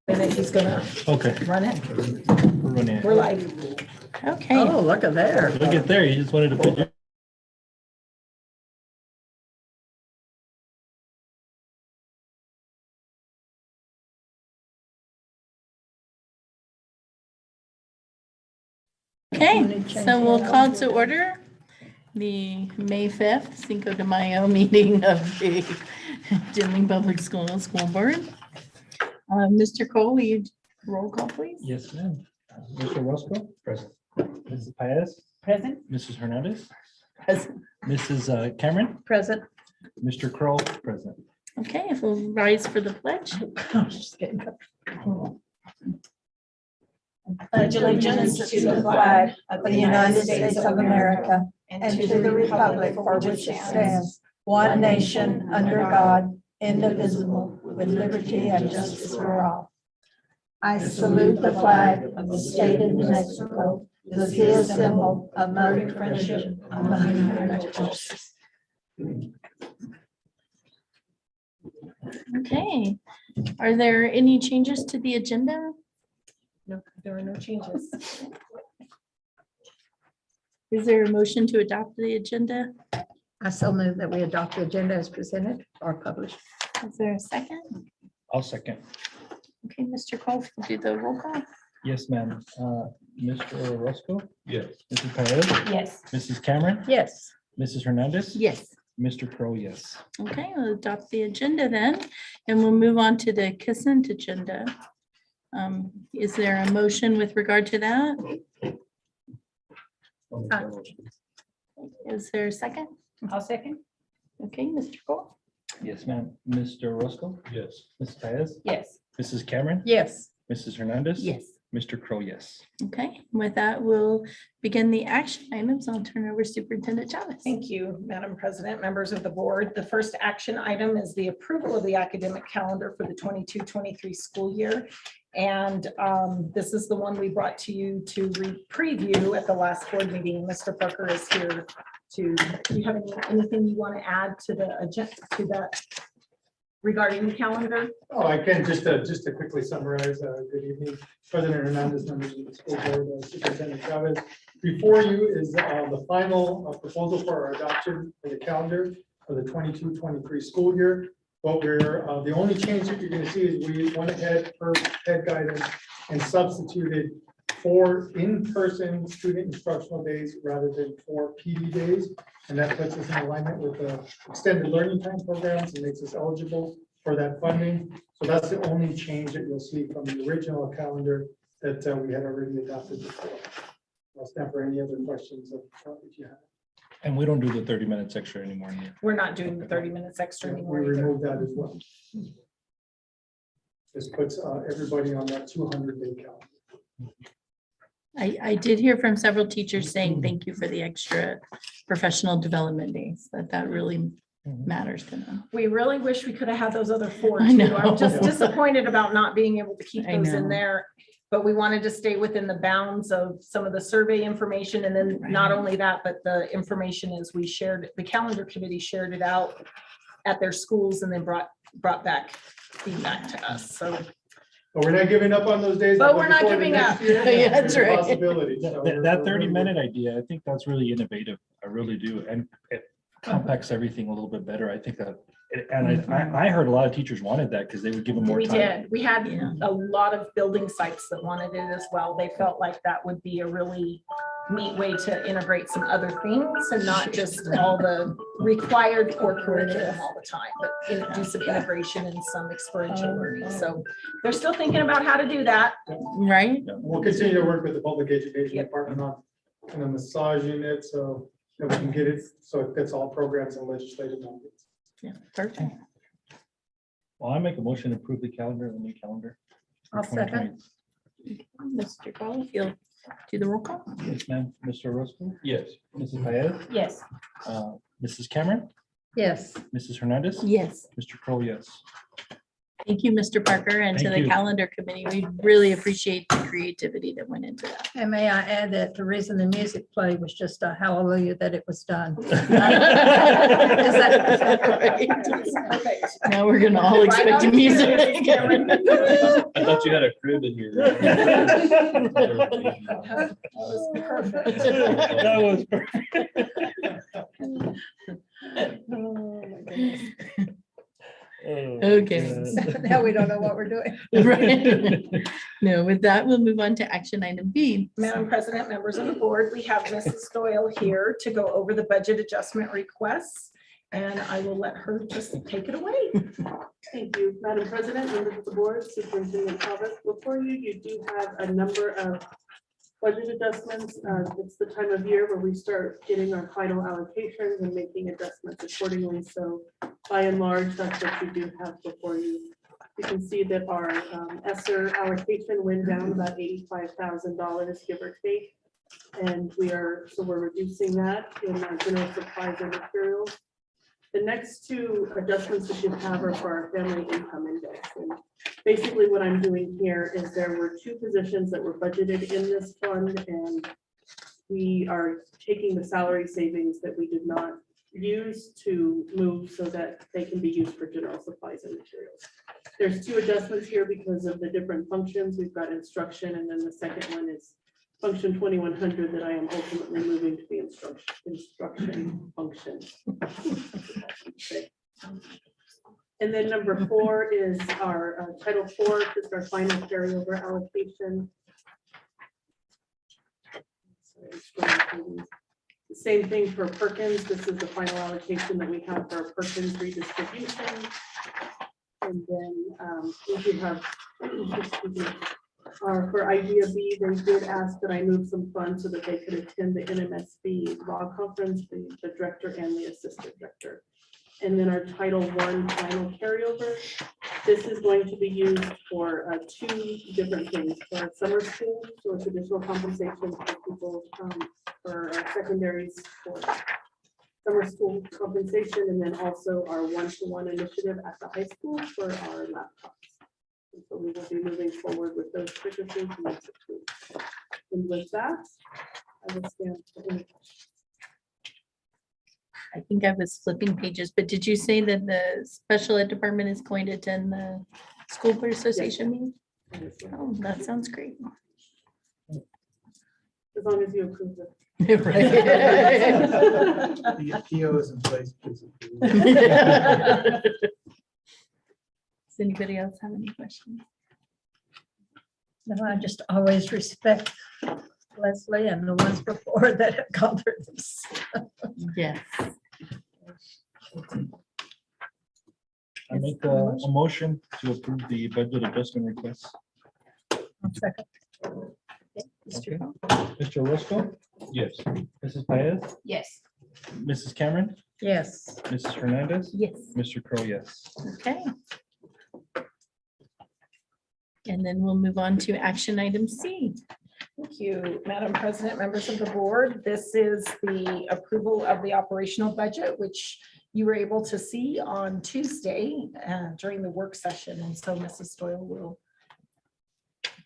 And then he's gonna Okay, run it. we're running it. We're live. Okay, Oh, look at there. Look at there, you just wanted to put your. okay, so we'll call to order the May 5th Cinco de Mayo meeting of the Dinling Public Schools School Board. Mr. Cole, will you roll call, please? Yes, ma'am. Mr. Roscoe? Present. Mrs. Paez? Present. Mrs. Hernandez? Present. Mrs. Cameron? Present. Mr. Kroll? Present. Okay, if we'll rise for the pledge. Pledge allegiance to the flag of the United States of America and to the republic for which it stands, one nation, under God, indivisible, with liberty and justice for all. I salute the flag of the state of New Mexico, the key symbol of American friendship among the United States. Okay, are there any changes to the agenda? No, there are no changes. Is there a motion to adopt the agenda? I so move that we adopt the agenda as presented or published. Is there a second? I'll second. Okay, Mr. Cole, will do the roll call. Yes, ma'am. Mr. Roscoe? Yes. Mrs. Paez? Yes. Mrs. Cameron? Yes. Mrs. Hernandez? Yes. Mr. Kroll, yes. Okay, we'll adopt the agenda then, and we'll move on to the consent agenda. Is there a motion with regard to that? Is there a second? I'll second. Okay, Mr. Cole? Yes, ma'am. Mr. Roscoe? Yes. Mrs. Paez? Yes. Mrs. Cameron? Yes. Mrs. Hernandez? Yes. Mr. Kroll, yes. Okay, with that, we'll begin the action items. I'll turn over Superintendent Chavez. Thank you, Madam President, members of the board. The first action item is the approval of the academic calendar for the 22-23 school year. And this is the one we brought to you to preview at the last board meeting. Mr. Parker is here to, do you have anything you want to add to the agenda, to that regarding the calendar? Oh, I can just to quickly summarize. Good evening, President Hernandez, members of the school board, Superintendent Chavez. Before you is the final proposal for our adoption for the calendar for the 22-23 school year. What we're, the only change that you're going to see is we went ahead per head guidance and substituted 4 in-person student instructional days rather than 4 PD days. And that puts us in alignment with the extended learning time programs and makes us eligible for that funding. So that's the only change that you'll see from the original calendar that we had already adopted before. I'll stand for any other questions if you have. And we don't do the 30 minutes extra anymore. Here. We're not doing the 30 minutes extra We anymore either. removed that as well. This puts everybody on that 200-day calendar. I did hear from several teachers saying thank you for the extra professional development days, that really matters to them. We really wish we could have had those other 4 I too. know. I'm just disappointed about not being able to keep I those in know. there. But we wanted to stay within the bounds of some of the survey information. And then not Right. only that, but the information is we shared, the calendar committee shared it out at their schools and then brought back feedback to us. So But we're not giving up on those days. But we're not Before the giving next up. year, Yeah, that's there's a right. possibility. So That we're 30-minute idea, I think that's really innovative. I really do. And it compacts everything a little bit better. I think that, and I heard a lot of teachers wanted that because they would give them more we time. did. We had Yeah. a lot of building sites that wanted it as well. They felt like that would be a really neat way to integrate some other things and not just all the required core curriculum all the time, but do some integration and some experiential learning. So they're still thinking about how to do that. Right? We'll continue to work with the public education Yep. department on kind of massaging it so that we can get it so it fits all programs and legislative mandates. Yeah, perfect. Well, I make a motion to approve the calendar, the new calendar. for I'll second. 2020. Mr. Cole, if you'll do the roll call. Yes, ma'am. Mr. Roscoe? Yes. Mrs. Paez? Yes. Mrs. Cameron? Yes. Mrs. Hernandez? Yes. Mr. Kroll, yes. Thank you, Mr. Parker, and to Thank the you. calendar committee. We really appreciate the creativity that went into that. And may I add that the reason the music played was just a hallelujah that it was done. Perfect. Now we're gonna all expect music. I thought you had a crib in here. That was perfect. That was Oh, my goodness. Okay. Now we don't know what we're doing. Right. No, with that, we'll move on to action item B. Madam President, members of the board, we have Mrs. Doyle here to go over the budget adjustment requests, and I will let her just take it away. Thank you, Madam President, members of the board, Superintendent Thomas. Before you, you do have a number of budget adjustments. It's the time of year where we start getting our final allocations and making adjustments accordingly. So by and large, that's what you do have before you. You can see that our ESSER allocation went down about $85,000, give or take. And we're reducing that in our general supplies and materials. The next two adjustments that you have are for our family income index. And basically what I'm doing here is there were two positions that were budgeted in this fund, and we are taking the salary savings that we did not use to move so that they can be used for general supplies and materials. There's two adjustments here because of the different functions. We've got instruction, and then the second one is function 2100 that I am ultimately moving to the instruction function. And then number 4 is our Title 4, just our final carryover allocation. The same thing for Perkins. This is the final allocation that we have for our Perkins redistribution. And then we do have, excuse me, for Idea B, they did ask that I move some funds so that they could attend the NMSB law conference, the director and the assistant director. And then our Title I final carryover. This is going to be used for 2 different things. For our summer school, so it's additional compensation for people for our secondaries for summer school compensation, and then also our one-to-one initiative at the high school for our laptops. And so we will be moving forward with those purchases. And with that, I will stand for any questions. I think I was flipping pages, but did you say that the special ed department is going to attend the school board association meeting? Oh, that sounds great. As long as you approve it. Right. The PO is in place. Does anybody else have any questions? No, I just always respect Leslie and the ones before that have gone through this. Yes. I make a motion to approve the budget adjustment request. Second. Mr. Paul? Mr. Roscoe? Yes. Mrs. Paez? Yes. Mrs. Cameron? Yes. Mrs. Hernandez? Yes. Mr. Crow, yes. Okay. And then we'll move on to action item C. Thank you, Madam President, members of the board. This is the approval of the operational budget, which you were able to see on Tuesday during the work session. And so Mrs. Doyle will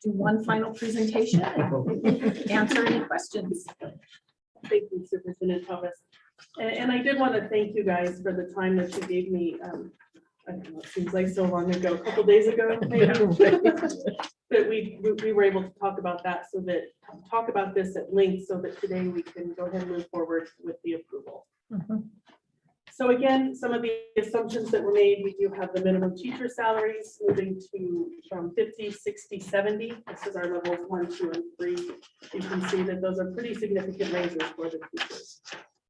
do one final presentation and answer any questions. Thank you, Superintendent Thomas. And I did want to thank you guys for the time that you gave me. I don't know, it seems like so long ago, a couple days ago, maybe. That we were able to talk about that talk about this at length so that today we can go ahead and move forward with the approval. So again, some of the assumptions that were made, we do have the minimum teacher salaries moving from 50, 60, 70. This is our levels 1, 2, and 3. You can see that those are pretty significant raises for the teachers.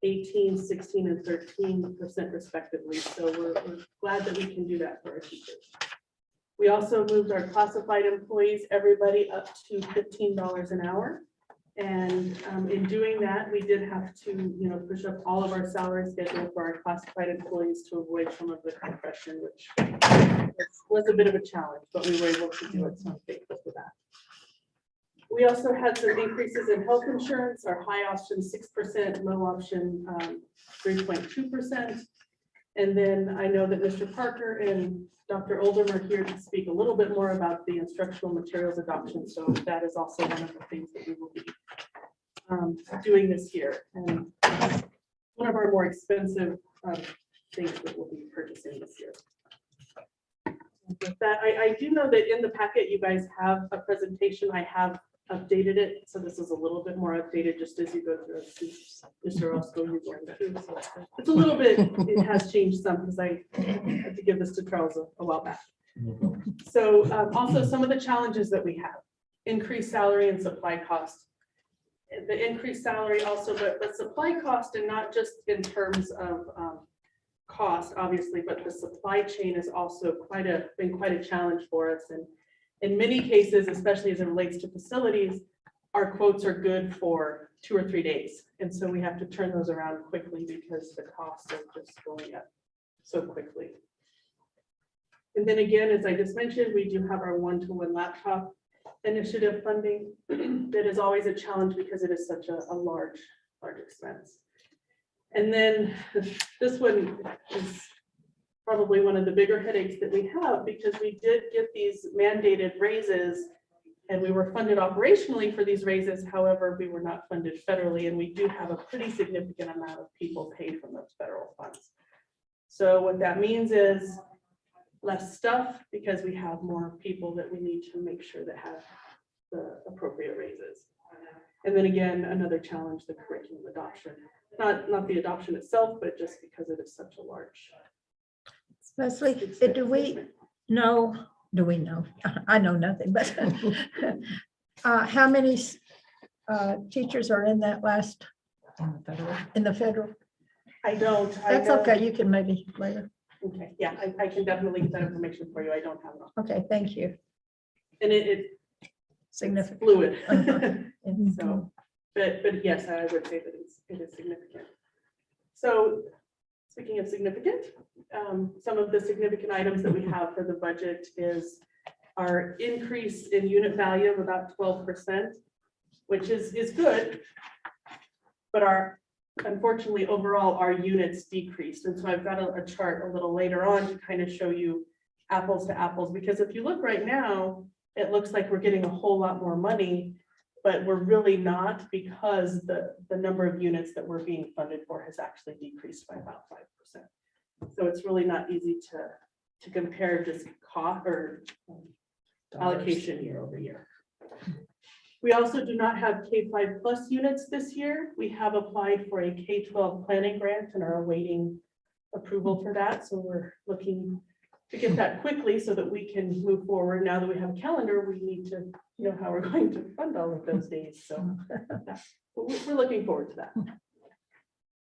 18, 16, and 13% respectively. So we're glad that we can do that for our teachers. We also moved our classified employees, everybody up to $15 an hour. And in doing that, we did have to, push up all of our salary schedule for our classified employees to avoid some of the compression, which was a bit of a challenge, but we were able to do it. So I'm thankful for that. We also had some increases in health insurance, our high option 6%, low option 3.2%. And then I know that Mr. Parker and Dr. Oldham are here to speak a little bit more about the instructional materials adoption. So that is also one of the things that we will be doing this year. And one of our more expensive things that we'll be purchasing this year. With that, I do know that in the packet, you guys have a presentation. I have updated it. So this is a little bit more updated just as you go through it. Mr. Roscoe, you're going through. So it's a little bit, it has changed some because I had to give this to Charles a while back. So also some of the challenges that we have, increased salary and supply cost. The increased salary also, but supply cost, and not just in terms of cost, obviously, but the supply chain is also been quite a challenge for us. And in many cases, especially as it relates to facilities, our quotes are good for 2 or 3 days. And so we have to turn those around quickly because the costs are just going up so quickly. And then again, as I just mentioned, we do have our one-to-one laptop initiative funding. That is always a challenge because it is such a large expense. And then this one is probably one of the bigger headaches that we have, because we did get these mandated raises and we were funded operationally for these raises. However, we were not funded federally, and we do have a pretty significant amount of people paid from those federal funds. So what that means is less stuff because we have more people that we need to make sure that have the appropriate raises. And then again, another challenge, the curriculum adoption. Not the adoption itself, but just because it is such a large. Leslie, do we know, I know nothing, but how many teachers are in that last, in the federal? I don't. That's okay, you can maybe later. Okay, yeah, I can definitely get that information for you. I don't have it on. Okay, thank you. And it's Significant. fluid. Mhm. So, but yes, I would say that it is significant. So speaking of significant, some of the significant items that we have for the budget is our increase in unit value of about 12%, which is good. But unfortunately, overall, our units decreased. And so I've got a chart a little later on to kind of show you apples to apples, because if you look right now, it looks like we're getting a whole lot more money, but we're really not, because the number of units that we're being funded for has actually decreased by about 5%. So it's really not easy to compare just cost or allocation year over year. We also do not have K-5 plus units this year. We have applied for a K-12 planning grant and are awaiting approval for that. So we're looking to get that quickly so that we can move forward. Now that we have a calendar, we need to know how we're going to fund all of those days. So we're looking forward to that.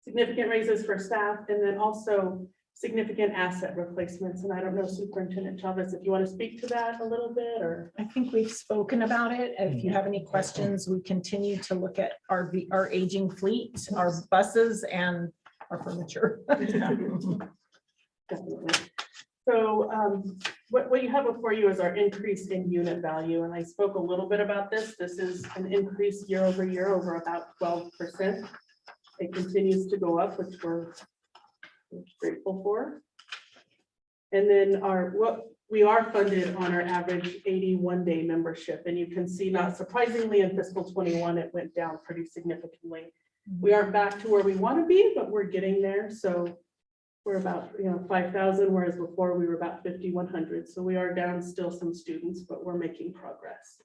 Significant raises for staff, and then also significant asset replacements. And I don't know, Superintendent Chavez, if you want to speak to that a little bit, or. I think we've spoken about it. If you have any questions, we continue to look at our aging fleet, our buses, and our furniture. Definitely. So what you have before you is our increase in unit value. And I spoke a little bit about this. This is an increase year over year over about 12%. It continues to go up, which we're grateful for. And then what we are funded on our average 81-day membership. And you can see, not surprisingly, in fiscal 21, it went down pretty significantly. We aren't back to where we want to be, but we're getting there. So we're about 5,000, whereas before we were about 5,100. So we are down still some students, but we're making progress.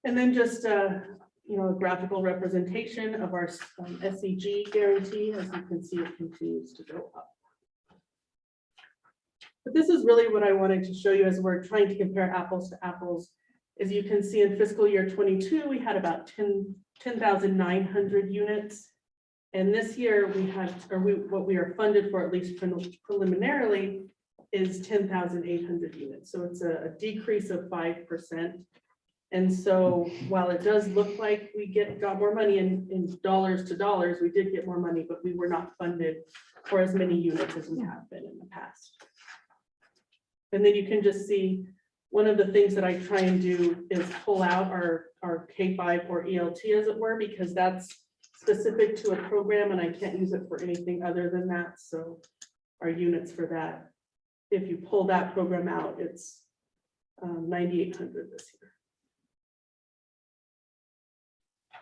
And then just a graphical representation of our SEG guarantee. As you can see, it continues to go up. But this is really what I wanted to show you as we're trying to compare apples to apples. As you can see, in fiscal year 22, we had about 10,900 units. And this year we had, what we are funded for, at least preliminarily, is 10,800 units. So it's a decrease of 5%. And so while it does look like we got more money in dollars to dollars, we did get more money, but we were not funded for as many units as we have been in the past. And then you can just see, one of the things that I try and do is pull out our K-5 or ELT, as it were, because that's specific to a program and I can't use it for anything other than that. So our units for that, if you pull that program out, it's 9,800 this year.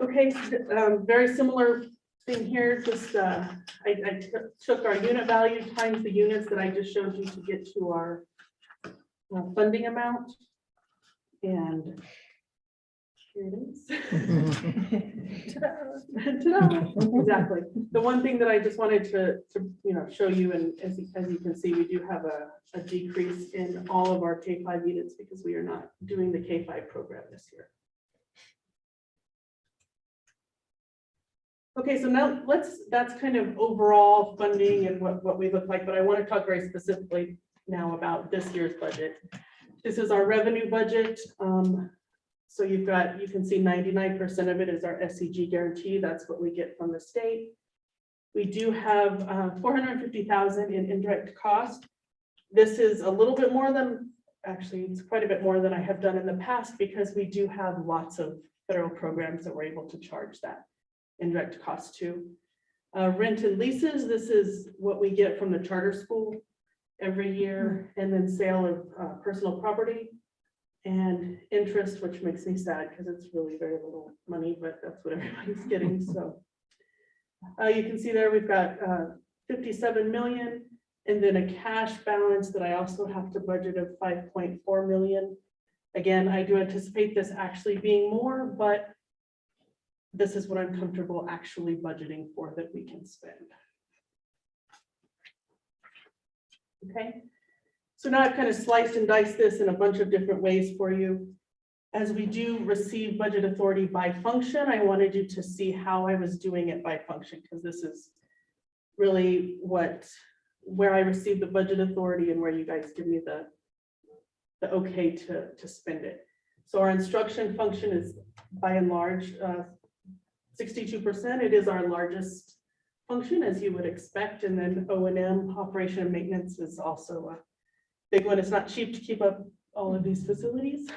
Okay, very similar thing here, just I took our unit value times the units that I just showed you to get to our funding amount. And here it is. Ta-da. Exactly. The one thing that I just wanted to show you, and as you can see, we do have a decrease in all of our K-5 units because we are not doing the K-5 program this year. Okay, so now that's kind of overall funding and what we look like, but I want to talk very specifically now about this year's budget. This is our revenue budget. So you can see 99% of it is our SCG guarantee. That's what we get from the state. We do have 450,000 in indirect cost. This is a little bit more than, actually, it's quite a bit more than I have done in the past because we do have lots of federal programs that we're able to charge that indirect cost to. Rent and leases, this is what we get from the charter school every year, and then sale of personal property and interest, which makes me sad because it's really very little money, but that's what everybody's getting. So you can see there we've got 57 million and then a cash balance that I also have to budget of 5.4 million. Again, I do anticipate this actually being more, but this is what I'm comfortable actually budgeting for that we can spend. Okay, so now I've kind of sliced and diced this in a bunch of different ways for you. As we do receive budget authority by function, I wanted you to see how I was doing it by function, because this is really where I receive the budget authority and where you guys give me the okay to spend it. So our instruction function is by and large 62%. It is our largest function, as you would expect. And then O&M, operation and maintenance, is also a big one. It's not cheap to keep up all of these facilities.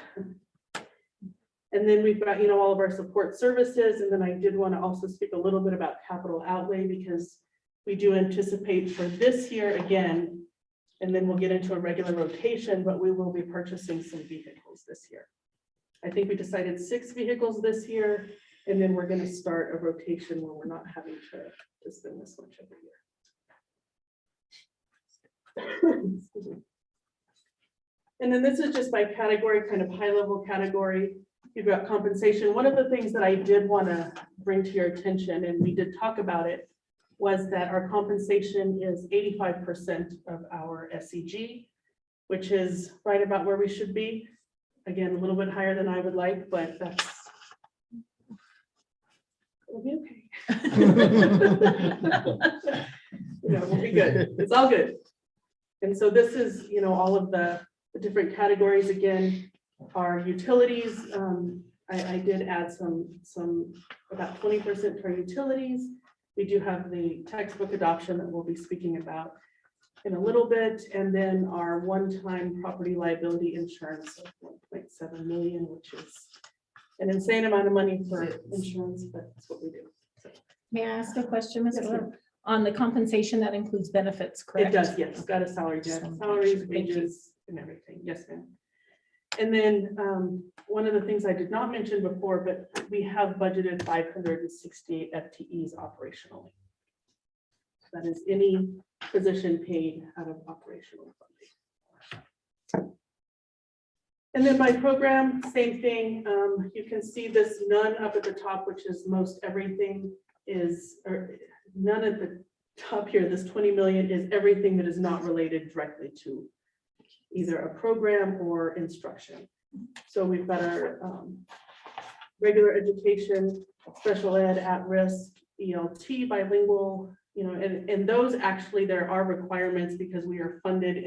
And then we've got, all of our support services. And then I did want to also speak a little bit about capital outlay, because we do anticipate for this year again, and then we'll get into a regular rotation, but we will be purchasing some vehicles this year. I think we decided 6 vehicles this year, and then we're going to start a rotation where we're not having to spend this much every year. And then this is just by category, kind of high level category. You've got compensation. One of the things that I did want to bring to your attention, and we did talk about it, was that our compensation is 85% of our SCG, which is right about where we should be. Again, a little bit higher than I would like, but that's, it'll be okay. We'll be good. It's all good. And so this is, all of the different categories. Again, our utilities, I did add some about 20% to our utilities. We do have the textbook adoption that we'll be speaking about in a little bit, and then our one-time property liability insurance of 1.7 million, which is an insane amount of money for insurance, but that's what we do. So, May I ask a question, Ms. yes, Miller? On the compensation, that includes benefits, correct? it does, yes. Got a salary, Just wanna make salaries, sure. Thank you. wages, and everything. Yes, ma'am. And then one of the things I did not mention before, but we have budgeted 568 FTEs operationally. That is any position paid out of operational funding. And then by program, same thing. You can see this none up at the top, which is most everything is, or none at the top here, this 20 million is everything that is not related directly to either a program or instruction. So we've got our regular education, special ed, at-risk, ELT, bilingual, and those actually there are requirements because we are funded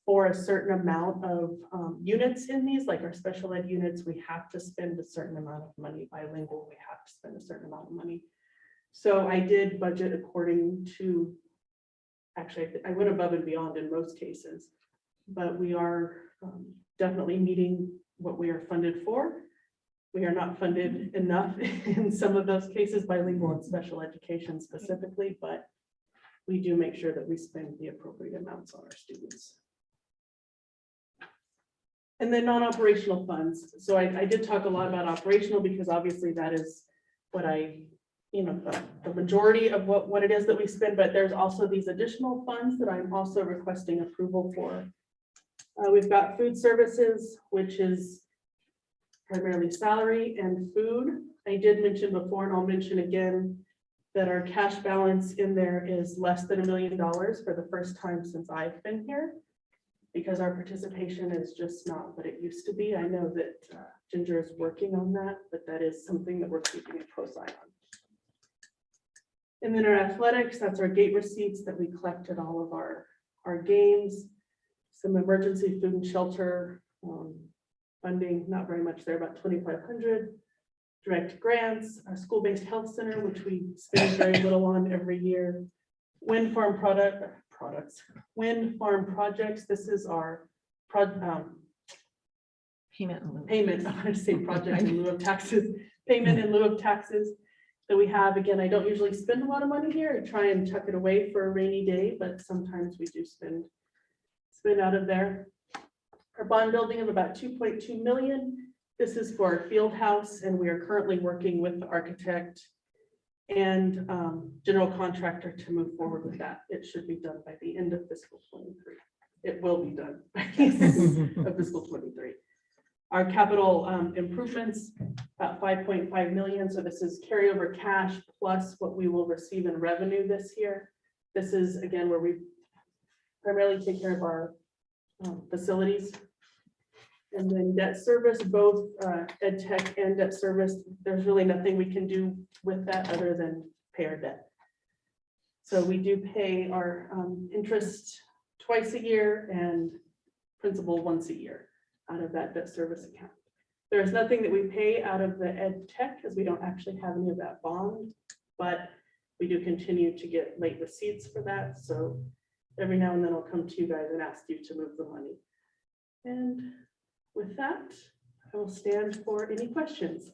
for a certain amount of units in these, like our special ed units, we have to spend a certain amount of money. Bilingual, we have to spend a certain amount of money. So I did budget according to, actually, I went above and beyond in most cases, but we are definitely meeting what we are funded for. we are not funded enough in some of those cases, bilingual and special education specifically, but we do make sure that we spend the appropriate amounts on our students. And then non-operational funds. So I did talk a lot about operational because obviously that is what the majority of what it is that we spend, but there's also these additional funds that I'm also requesting approval for. We've got food services, which is primarily salary and food. I did mention before, and I'll mention again, that our cash balance in there is less than $1 million for the first time since I've been here, because our participation is just not what it used to be. I know that Ginger is working on that, but that is something that we're keeping a close eye on. And then our athletics, that's our gate receipts that we collect at all of our games. Some emergency food and shelter funding, not very much there, about 2,500. Direct grants, our school-based health center, which we spend very little on every year. Wind farm wind farm projects. This is our Payment. payment, I want to say project in lieu of taxes, payment in lieu of taxes that we have. Again, I don't usually spend a lot of money here. I try and tuck it away for a rainy day, but sometimes we do spend out of there. Our bond building of about 2.2 million. This is for our field house, and we are currently working with the architect and general contractor to move forward with that. It should be done by the end of fiscal 23. It will be done by the end of fiscal 23. Our capital improvements, about 5.5 million. So this is carryover cash plus what we will receive in revenue this year. This is again where we primarily take care of our facilities. And then debt service, both ed tech and debt service, there's really nothing we can do with that other than pay our debt. So we do pay our interest twice a year and principal once a year out of that debt service account. There is nothing that we pay out of the ed tech because we don't actually have any of that bond, but we do continue to get late receipts for that. So every now and then I'll come to you guys and ask you to move the money. And with that, I will stand for any questions.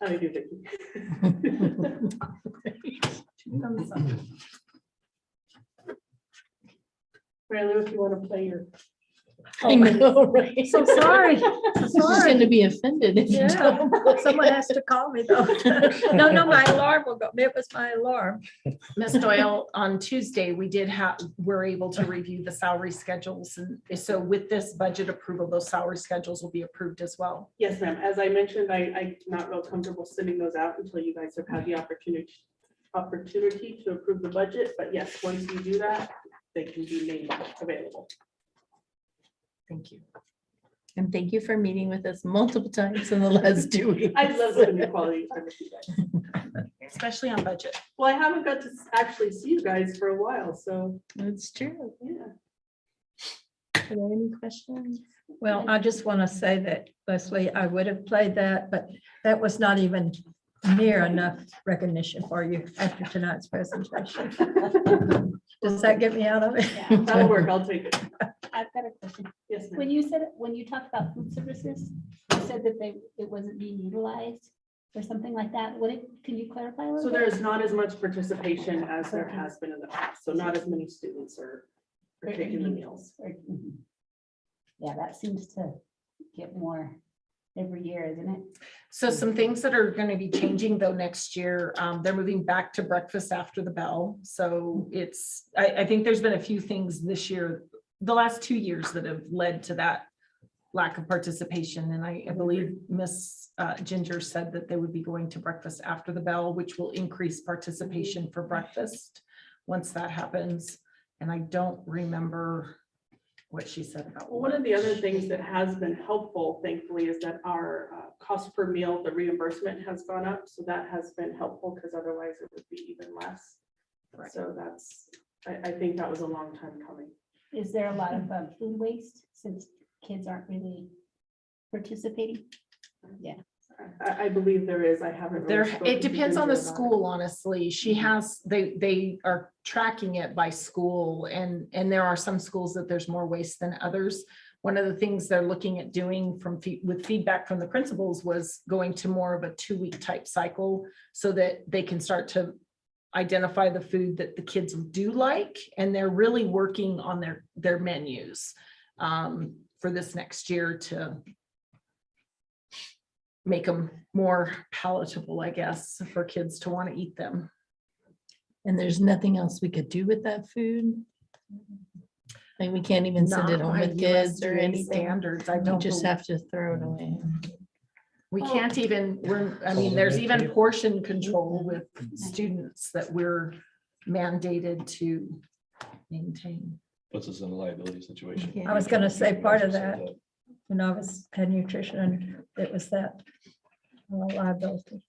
How do you do, Vicki? Thumbs up. Mary Lou, if you want to play your. I know, right? So sorry. She's going to be offended if you Yeah, don't. someone has to call me though. No, my alarm will go. It was my alarm. Ms. Doyle, on Tuesday, we're able to review the salary schedules. And so with this budget approval, those salary schedules will be approved as well. Yes, ma'am. As I mentioned, I'm not real comfortable sending those out until you guys have had the opportunity to approve the budget. But yes, once you do that, they can be made available. Thank you. And thank you for meeting with us multiple times in the last 2 weeks. I love spending quality time with you guys. Especially on budget. Well, I haven't got to actually see you guys for a while, so That's true. yeah. Are there any questions? Well, I just want to say that, Leslie, I would have played that, but that was not even near enough recognition for you after tonight's presentation. Does that get me out of it? That'll work. I'll take it. I've got a question. Yes, ma'am. When you talked about food services, you said that it wasn't being utilized or something like that. Can you clarify a So little bit? there's not as much participation as there has been in the past. So not as many students are taking the meals. Yeah, that seems to get more every year, isn't it? So some things that are going to be changing though next year, they're moving back to breakfast after the bell. So I think there's been a few things this year, the last 2 years that have led to that lack of participation. And I believe Miss Ginger said that they would be going to breakfast after the bell, which will increase participation for breakfast once that happens. And I don't remember what she said about. Well, one of the other things that has been helpful, thankfully, is that our cost per meal, the reimbursement has gone up. So that has been helpful because otherwise it would be even less. Right. So I think that was a long time coming. Is there a lot of food waste since kids aren't really participating? Yeah. I believe there is. I haven't. really spoken It to depends on the Ginger about it. school, honestly. They are tracking it by school and there are some schools that there's more waste than others. one of the things they're looking at doing with feedback from the principals was going to more of a 2-week type cycle so that they can start to identify the food that the kids do like. And they're really working on their menus for this next year to make them more palatable, I guess, for kids to want to eat them. And there's nothing else we could do with that food? Like we can't even send it Not home by with kids or USDA anything? standards. I We don't just believe- have to throw it away. We can't even, there's even portion control with students that we're mandated to maintain. Puts us in a liability situation. I was gonna say part of that, when I was head nutrition, and it was that liability.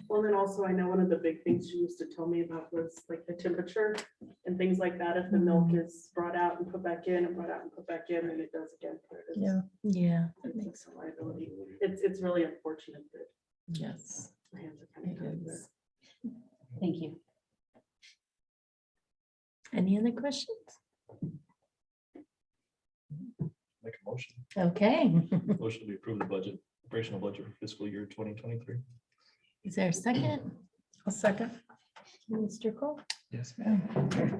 Well, then also, I know one of the big things she used to tell me about was like the temperature and things like that. If the milk is brought out and put back in and brought out and put back in, and it does again. Yeah. Yeah, It makes a liability. It's really unfortunate that yes. our hands are kind of tied there. Thank you. Any other questions? Make a motion. Okay. Motion to approve the budget, operational budget for fiscal year 2023. Is there a second? A second. Mr. Cole? Yes, ma'am.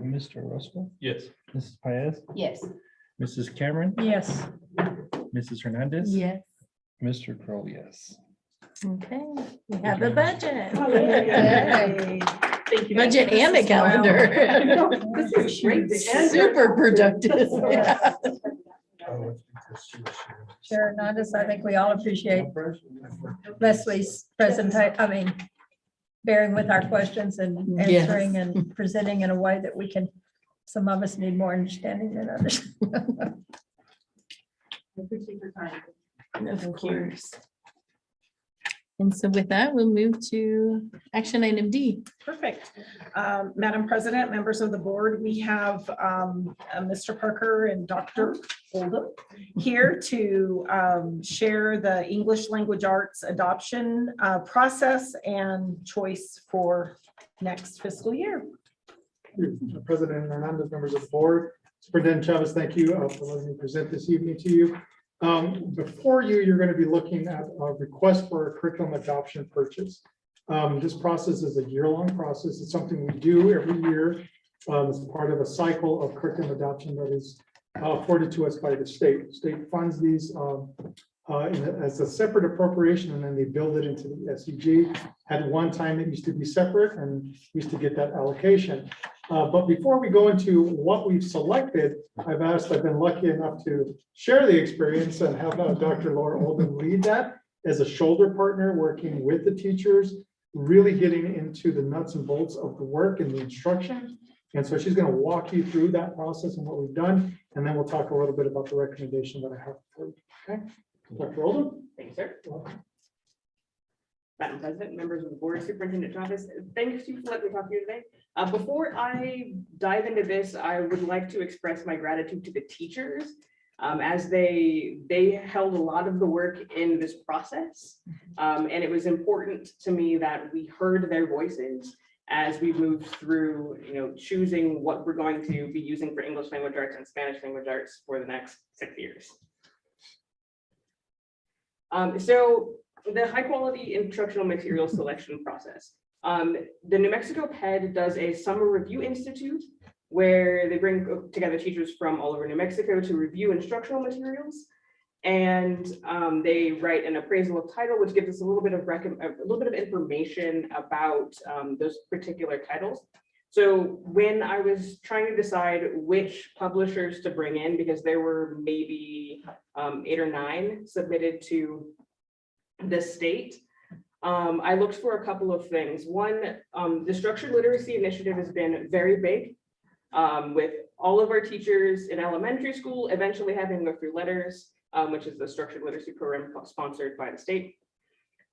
Mr. Russell, Yes. Mrs. Paez, Yes. Mrs. Cameron, Yes. Mrs. Hernandez. Yes. Mr. Kroll, yes. Okay, we have a budget. Yay. Thank you. Budget and a calendar. This is great. to end. Super productive. Yes. Chair Hernandez, I think we all appreciate Leslie's presentation, bearing with our questions and Yes. answering and presenting in a way that we can, some of us need more understanding than others. I appreciate your time. Of course. And so with that, we'll move to action item D. Perfect. Madam President, members of the board, we have Mr. Parker and Dr. Oldham here to share the English language arts adoption process and choice for next fiscal year. President Hernandez, members of the board, Superintendent Chavez, thank you for letting me present this evening to you. Before you, you're going to be looking at a request for a curriculum adoption purchase. This process is a year-long process. It's something we do every year. It's part of a cycle of curriculum adoption that is afforded to us by the state. The state funds these as a separate appropriation, and then they build it into the SEG. At one time, it used to be separate and used to get that allocation. But before we go into what we've selected, I've been lucky enough to share the experience and have Dr. Laura Oldham lead that as a shoulder partner, working with the teachers, really getting into the nuts and bolts of the work and the instruction. And so she's going to walk you through that process and what we've done, and then we'll talk a little bit about the recommendation that I have for you. Okay, Dr. Oldham? Thank you, sir. Madam President, members of the board, Superintendent Chavez, thank you for letting me talk to you today. Before I dive into this, I would like to express my gratitude to the teachers as they held a lot of the work in this process. And it was important to me that we heard their voices as we moved through, choosing what we're going to be using for English language arts and Spanish language arts for the next 6 years. So the high quality instructional material selection process. The New Mexico PED does a summer review institute where they bring together teachers from all over New Mexico to review instructional materials. And they write an appraisal of title, which gives us a little bit of information about those particular titles. So when I was trying to decide which publishers to bring in, because there were maybe 8 or 9 submitted to the state, I looked for a couple of things. One, the Structured Literacy Initiative has been very big, with all of our teachers in elementary school eventually having to go through letters, which is the Structured Literacy Program sponsored by the state.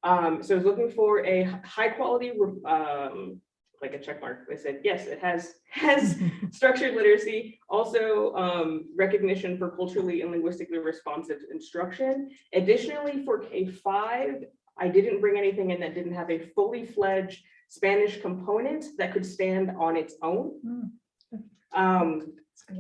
So I was looking for a high quality, like a check mark. They said, yes, it has structured literacy, also recognition for culturally and linguistically responsive instruction. Additionally, for K-5, I didn't bring anything in that didn't have a fully fledged Spanish component that could stand on its own.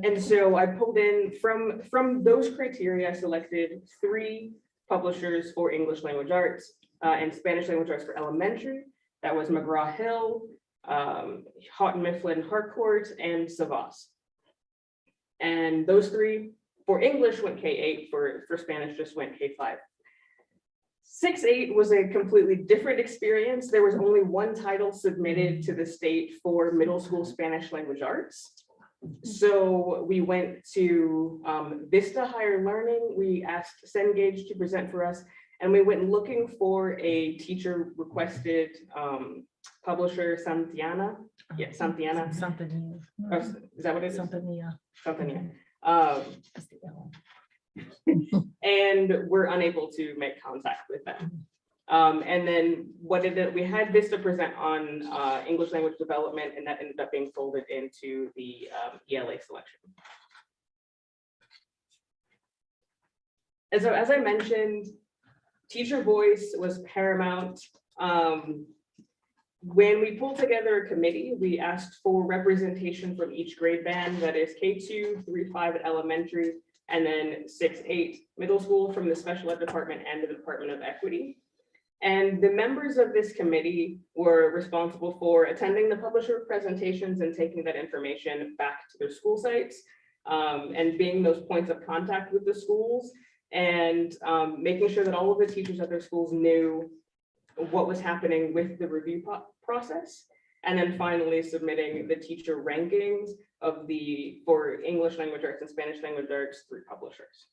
And so I pulled in from those criteria, I selected 3 publishers for English language arts and Spanish language arts for elementary. That was McGraw-Hill, Houghton Mifflin Harcourt, and Savas. And those 3 for English went K8, for Spanish just went K5. 6-8 was a completely different experience. There was only one title submitted to the state for middle school Spanish language arts. So we went to Vista Higher Learning. We asked Cengage to present for us, and we went looking for a teacher requested publisher, Santiana. Yeah, Santiana. Something. Oh, is that what it is? Something, yeah. Something, yeah. And we're unable to make contact with them. And then we had Vista present on English language development, and that ended up being folded into the ELA selection. And so, as I mentioned, teacher voice was paramount. When we pulled together a committee, we asked for representation from each grade band, that is K2, 3-5 at elementary, and then 6-8 middle school, from the special ed department and the Department of Equity. And the members of this committee were responsible for attending the publisher presentations and taking that information back to their school sites, and being those points of contact with the schools, and making sure that all of the teachers at their schools knew what was happening with the review process, and then finally submitting the teacher rankings for English language arts and Spanish language arts through publishers.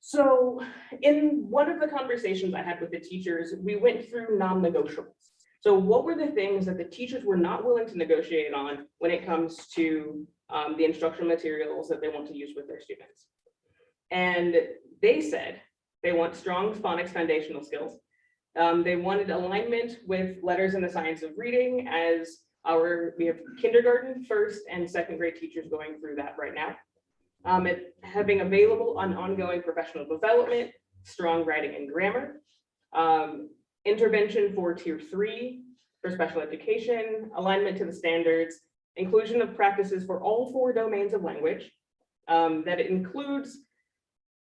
So in one of the conversations I had with the teachers, we went through non-negotiables. So what were the things that the teachers were not willing to negotiate on when it comes to the instructional materials that they want to use with their students? And they said they want strong phonics foundational skills. They wanted alignment with letters in the science of reading, as we have kindergarten, 1st and 2nd grade teachers going through that right now. Having available on ongoing professional development, strong writing and grammar, intervention for tier 3 for special education, alignment to the standards, inclusion of practices for all 4 domains of language, that it includes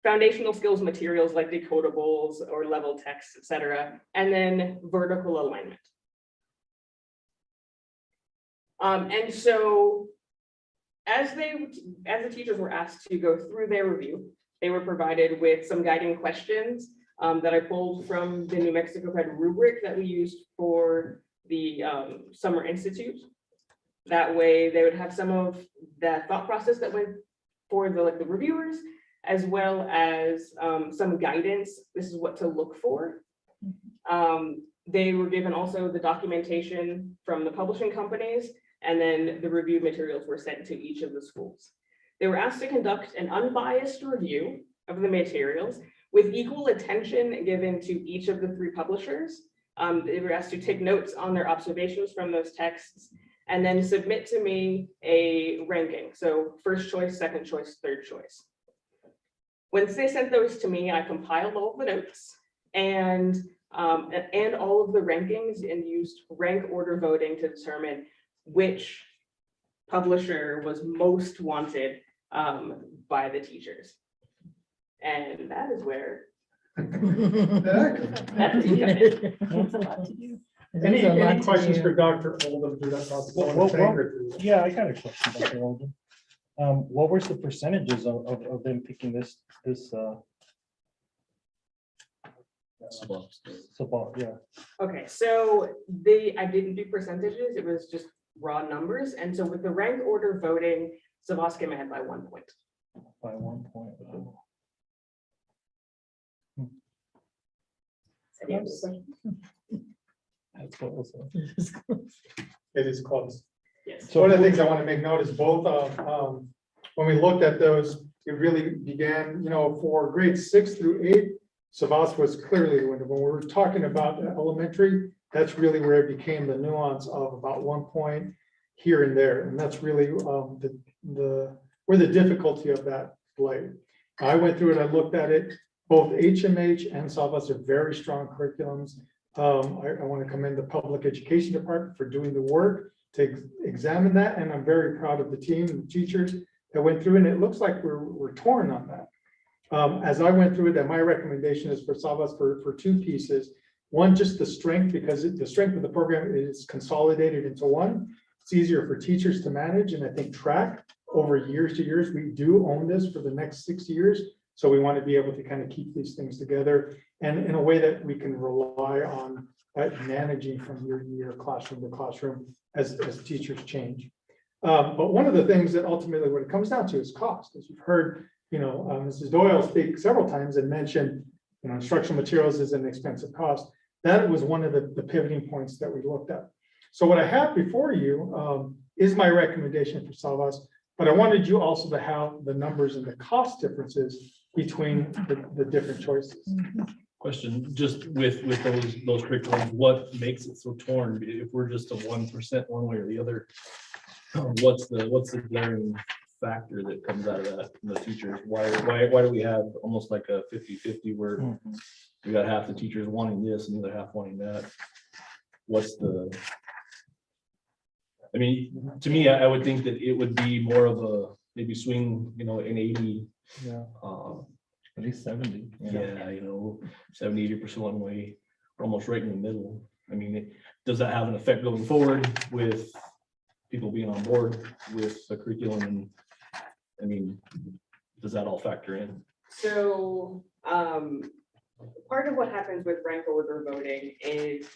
foundational skills materials like decodables or level text, etc., and then vertical alignment. And so as the teachers were asked to go through their review, they were provided with some guiding questions that I pulled from the New Mexico Pride rubric that we used for the Summer Institute. That way they would have some of that thought process that went for the reviewers, as well as some guidance. This is what to look for. They were given also the documentation from the publishing companies, and then the review materials were sent to each of the schools. They were asked to conduct an unbiased review of the materials with equal attention given to each of the 3 publishers. They were asked to take notes on their observations from those texts, and then submit to me a ranking. So 1st choice, 2nd choice, 3rd choice. Once they sent those to me, I compiled all of the notes and all of the rankings, and used rank order voting to determine which publisher was most wanted by the teachers. And that is where. That's It's a lot to do. Any questions for Dr. Oldham through that process? Yeah, I got a question, Dr. Oldham. What was the percentages of them picking this yeah. Okay, so I didn't do percentages, it was just raw numbers. And so with the rank order voting, Savas came ahead by 1 point. By 1 point. Any other questions? That's close. It is close. Yes. So one of the things I want to make note is both, when we looked at those, it really began, for grades 6 through 8, Savas was clearly, when we were talking about elementary, that's really where it became the nuance of about 1 point here and there. And that's really where the difficulty of that lay. I went through it, I looked at it, both HMH and Savas are very strong curriculums. I want to commend the public education department for doing the work examine that, and I'm very proud of the team and the teachers that went through, and it looks like we're torn on that. As I went through it, and my recommendation is for Savas for two pieces. One, just the strength, because the strength of the program is consolidated into one. It's easier for teachers to manage and I think track over years to years. We do own this for the next 6 years. So we want to be able to kind of keep these things together and in a way that we can rely on managing from year to year, classroom to classroom as teachers change. But one of the things that ultimately what it comes down to is cost. As you've heard, Mrs. Doyle speak several times and mention, instructional materials is an expensive cost. That was one of the pivoting points that we looked at. So what I have before you is my recommendation for Savas, but I wanted you also to have the numbers and the cost differences between the different choices. Question, just with those curriculums, what makes it so torn? If we're just a 1% one way or the other, what's the glaring factor that comes out of that from the teachers? Why do we have almost like a 50-50 where we got half the teachers wanting this and the other half wanting that? I mean, to me, I would think that it would be more of a maybe swing, an 80. Yeah. At least 70. Yeah, 70-80% one way, or almost right in the middle. I mean, does that have an effect going forward with people being on board with the curriculum? And I mean, does that all factor in? So part of what happens with rank order voting is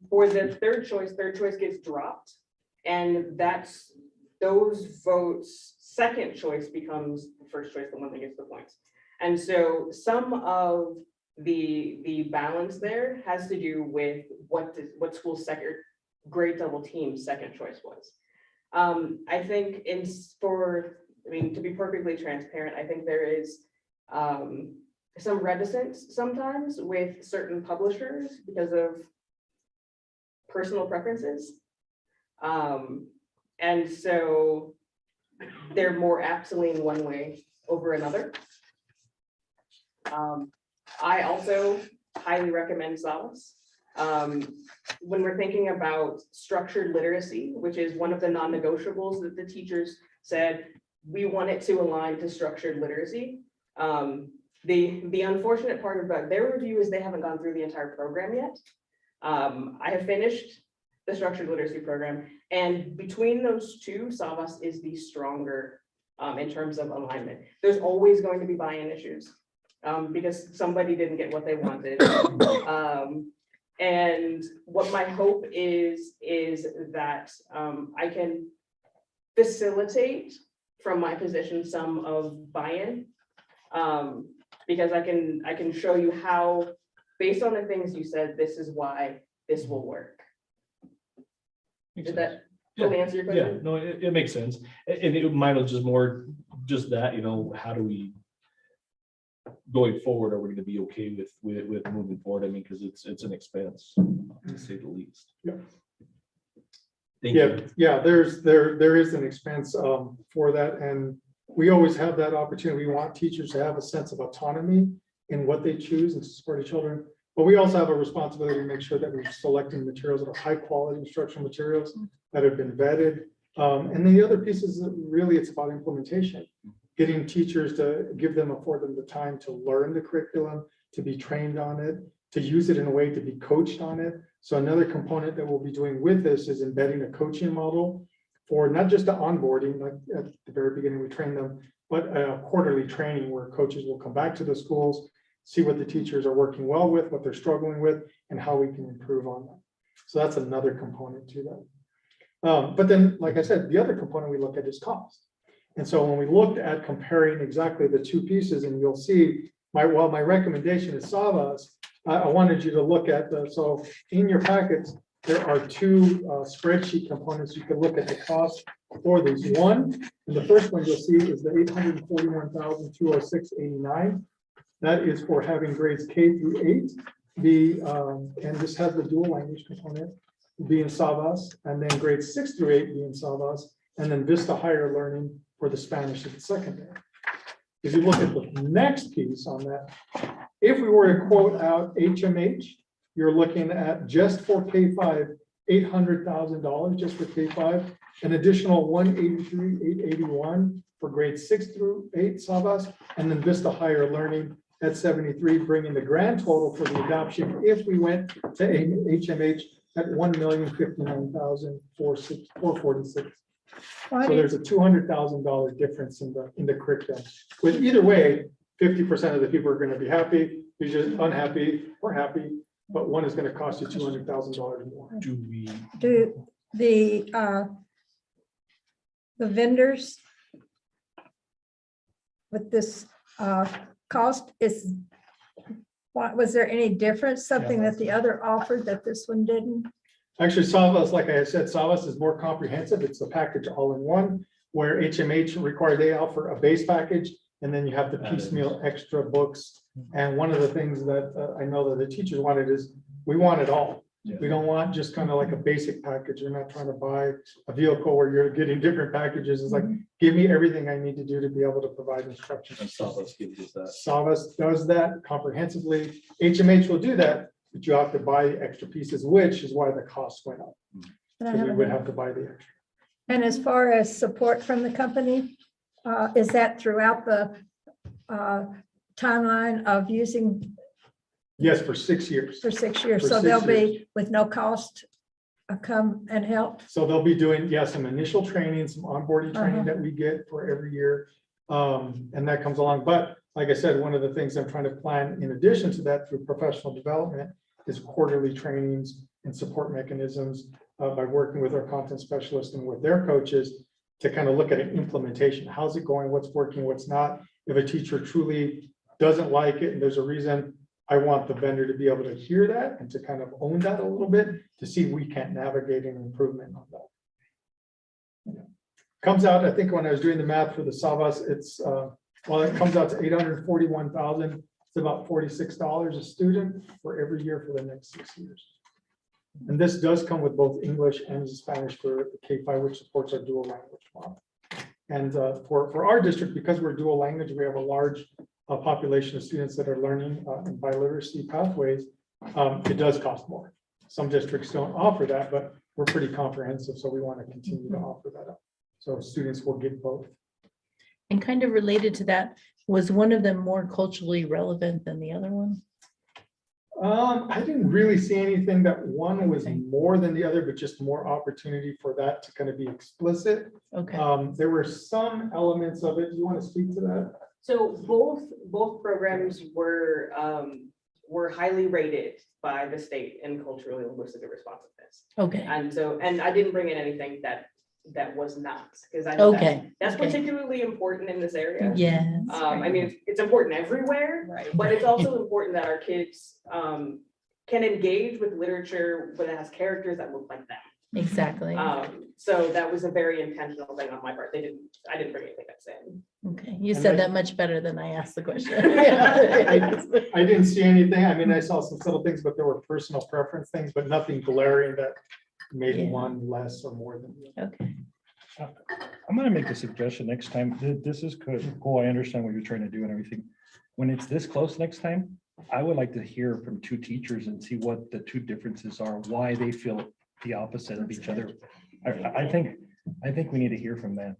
for the third choice gets dropped. And that's those votes, second choice becomes the first choice, the one that gets the points. And so some of the balance there has to do with what school's second grade level team's second choice was. I think to be perfectly transparent, I think there is some reticence sometimes with certain publishers because of personal preferences. And so they're more apt to lean one way over another. I also highly recommend Savas. When we're thinking about structured literacy, which is one of the non-negotiables that the teachers said, we want it to align to structured literacy. The unfortunate part about their review is they haven't gone through the entire program yet. I have finished the structured literacy program, and between those two, Savas is the stronger in terms of alignment. There's always going to be buy-in issues because somebody didn't get what they wanted. And what my hope is that I can facilitate from my position some of buy-in because I can show you how, based on the things you said, this is why this will work. Did that fully answer your question? Yeah, no, it makes sense. And it might have just that, how do we, going forward, are we going to be okay with moving forward? I mean, because it's an expense, to say the least. Yeah. Thank you. Yeah, there is an expense for that, and we always have that opportunity. We want teachers to have a sense of autonomy in what they choose and to support children. But we also have a responsibility to make sure that we're selecting materials that are high quality instructional materials that have been vetted. And then the other piece is that really it's about implementation, getting teachers to afford them the time to learn the curriculum, to be trained on it, to use it in a way to be coached on it. So another component that we'll be doing with this is embedding a coaching model for not just the onboarding, like at the very beginning we train them, but a quarterly training where coaches will come back to the schools, see what the teachers are working well with, what they're struggling with, and how we can improve on that. So that's another component to that. But then, like I said, the other component we look at is cost. And so when we looked at comparing exactly the two pieces, and you'll see my recommendation is Savas, I wanted you to look at so in your packets, there are two spreadsheet components. You can look at the cost for these. One, and the first one you'll see is the $841,206.89. That is for having grades K through 8. And this has the dual language component being Savas, and then grades 6 through 8 being Savas, and then Vista Higher Learning for the Spanish at the secondary. If you look at the next piece on that, if we were to quote out HMH, you're looking at just for K5, $800,000 just for K-5, an additional 183,881 for grades 6 through 8 Savas, and then Vista Higher Learning at 73, bringing the grand total for the adoption if we went to HMH at $1,059,446. Why So do there's a $200,000 difference in the curriculum. With either way, 50% of the people are going to be happy, you're just unhappy or happy, but one is going to cost you $200,000 more. Do we, do the vendors with this cost is, was there any difference, something that the other offered that this one didn't? Actually, Savas, like I said, Savas is more comprehensive. It's a package all in one, where HMH required they offer a base package, and then you have the piecemeal extra books. And one of the things that I know that the teachers wanted is, we want it all. We don't want just kind of like a basic package. You're not trying to buy a vehicle where you're getting different packages. It's like, give me everything I need to do to be able to provide instruction. and Savas gives us that. Savas does that comprehensively. HMH will do that, but you have to buy the extra pieces, which is why the cost went up. And I Because we haven't- would have to buy the extra. And as far as support from the company, is that throughout the timeline of using Yes, for 6 years. for 6 years? For So 6 they'll years. be with no cost come and help? So they'll be doing, some initial training, some onboarding training that we get for every year. And that comes along. But like I said, one of the things I'm trying to plan in addition to that through professional development is quarterly trainings and support mechanisms by working with our content specialists and with their coaches to kind of look at an implementation. How's it going? What's working? What's not? If a teacher truly doesn't like it and there's a reason, I want the vendor to be able to hear that and to kind of own that a little bit to see if we can't navigate an improvement on that. Comes out, I think when I was doing the math for the Savas, it's, it comes out to $841,000. It's about $46 a student for every year for the next 6 years. And this does come with both English and Spanish for the K-5, which supports our dual language model. And for our district, because we're dual language, we have a large population of students that are learning in biliteracy pathways. It does cost more. Some districts don't offer that, but we're pretty comprehensive, so we want to continue to offer that up. So students will get both. And kind of related to that, was one of them more culturally relevant than the other one? I didn't really see anything that one was Okay. more than the other, but just more opportunity for that to kind of be explicit. Okay, There were some elements of it. Do you want to speak to that? So both programs were highly rated by the state in culturally linguistic responsiveness. okay, And I didn't bring in anything that was not, because I know okay. that's okay. particularly important in this area. Yes. I mean, it's important everywhere, Right. but it's also important that our kids can engage with literature when it has characters that look like them. Exactly. So that was a very intentional thing on my part. I didn't bring anything that's in. Okay, you And said I- that much better than I asked the question. I didn't see anything. I mean, I saw some subtle things, but there were personal preference things, but nothing glaring that made Yeah. one less or more than the other. Okay, I'm gonna make a suggestion next time. This is cool. I understand what you're trying to do and everything. When it's this close next time, I would like to hear from two teachers and see what the two differences are, why they feel the opposite of each other. I think we need to hear from them.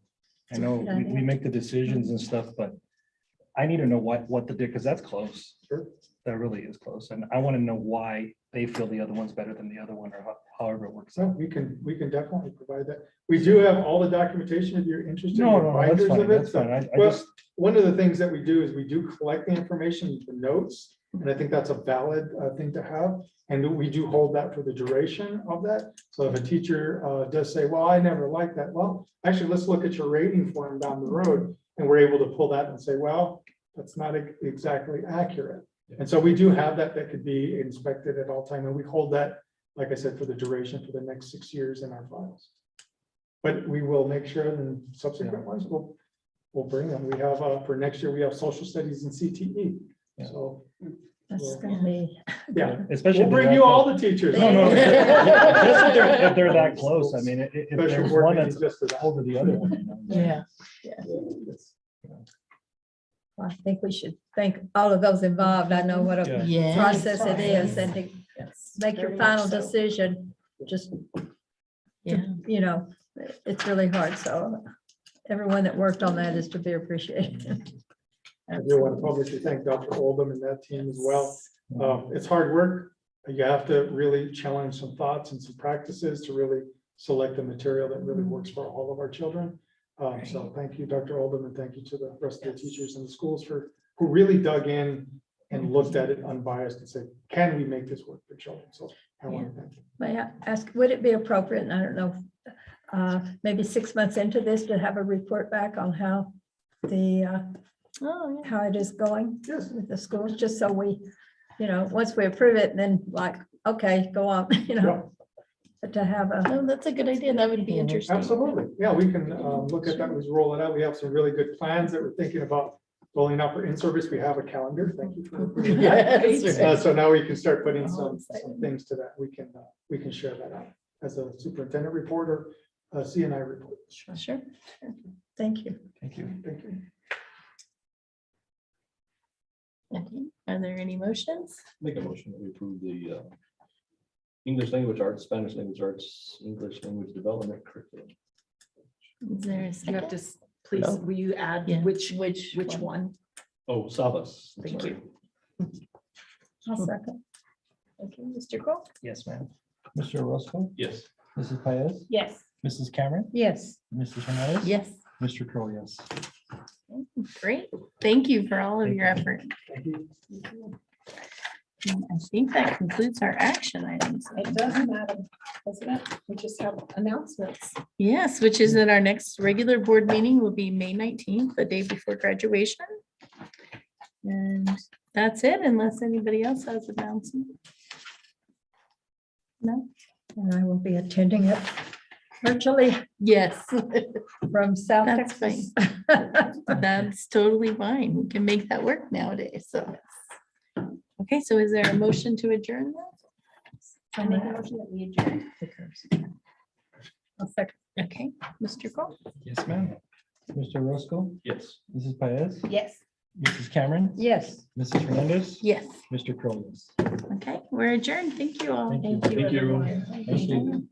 I know we make the decisions and stuff, but I need to know what to do, because that's close. Sure. That really is close. And I want to know why they feel the other one's better than the other one, or however it works So out. we can definitely provide that. We do have all the documentation if you're interested. No, in no, that's binders fine. of it. That's fine. I Well, just, one of the things that we do is we do collect the information, the notes, and I think that's a valid thing to have. And we do hold that for the duration of that. So if a teacher does say, well, I never liked that, well, actually, let's look at your rating for them down the road. And we're able to pull that and say, well, that's not exactly accurate. And so we do have that could be inspected at all time. And we hold that, like I said, for the duration for the next 6 years in our files. But we will make sure in subsequent ones, we'll bring them. We have, for next year, we have social studies and CTE. Yeah. So, That's gonna be, yeah, especially. we'll bring you all the teachers. No, no. Just if they're that close, I mean, if Special there's board one meetings that's just for that. over the other one. You know. yeah. I think we should thank all of those involved. I know what a Yeah. Yeah. process it is, and to Yes. make your Very much final so. decision just, Yeah. you know, it's really hard. So everyone that worked on that is to be appreciated. I do want to publicly thank Dr. Oldham and that team as well. It's hard work. You have to really challenge some thoughts and some practices to really select the material that really works for all of our children. So thank you, Dr. Oldham, and thank you to the rest of the teachers in the schools who really dug in and looked at it unbiased and said, can we make this work for children? So I want to thank you. May I ask, would it be appropriate, and I don't know, maybe 6 months into this to have a report back on how Oh, yeah. how it is going Yes. with the schools, just so we, once we approve it, then like, okay, go on, but to have a, No, that's a good idea. That would be interesting. Absolutely. Yeah, we can look at that, we roll it out. We have some really good plans that we're thinking about rolling out for in-service. We have a calendar. Thank you for. Yes, right. So now we can start putting Oh, some exciting. things to that. We can share that out as a superintendent report or a CNI report. Sure. thank you. Thank you. Thank you. Okay. Are there any motions? Make a motion that we approve the English language arts, Spanish language arts, English language development curriculum. Is there a You have second? to, please, Oh. will you add Yeah. which Which one? Oh, Sabas. I'm Thank sorry. you. I'll second. Okay, Mr. Cole? Yes, ma'am. Mr. Orozco, Yes. Mrs. Paez, Yes. Mrs. Cameron, Yes, Mrs. Hernandez. Yes. Mr. Crowe, yes. Great. Thank you for all of your effort. Thank you. And I think that concludes our action items. It does, Madam President. We just have announcements. Yes, which is that our next regular board meeting will be May 19th, the day before graduation. And that's it, unless anybody else has an announcement. No? and I will be attending it virtually Yes, from South That's Texas. that's totally fine. We can make that work nowadays, so. Okay, so is there a motion to adjourn? I make a motion that we adjourn. I'll second. Okay, Mr. Cole? Yes, ma'am. Mr. Orozco, Yes. Mrs. Paez, Yes. Mrs. Cameron, Yes. Mrs. Hernandez. Yes. Mr. Crowe, yes. Okay, we're adjourned. Thank you all. Thank you. Thank you, everyone. Thank you.